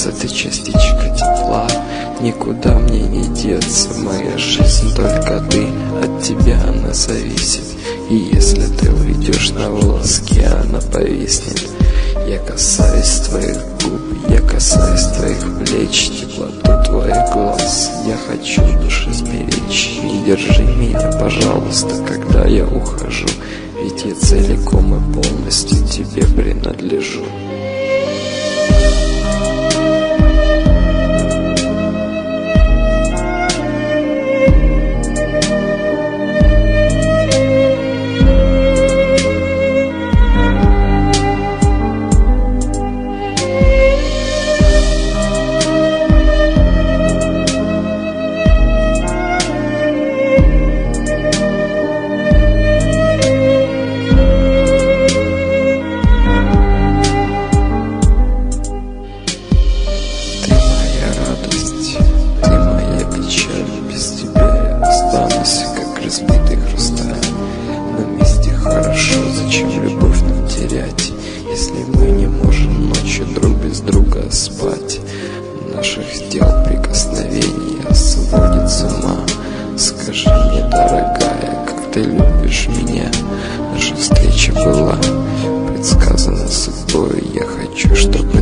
кажется, ты частичка тепла. Никуда мне не деться, моя жизнь только ты, от тебя она зависит. И если ты уйдешь, на волоске она повиснет. Я касаюсь твоих губ, я касаюсь твоих плеч, теплоту твоих глаз я хочу душе сберечь. Не держи меня, пожалуйста, когда я ухожу, ведь я целиком и полностью тебе принадлежу. Разбитый хрусталь, на месте хорошо, зачем любовь нам терять, если мы не можем ночью друг без друга спать. Наших тел прикосновения сводит с ума. Скажи мне, дорогая, как ты любишь меня? Наша встреча была предсказана судьбой, я хочу, чтобы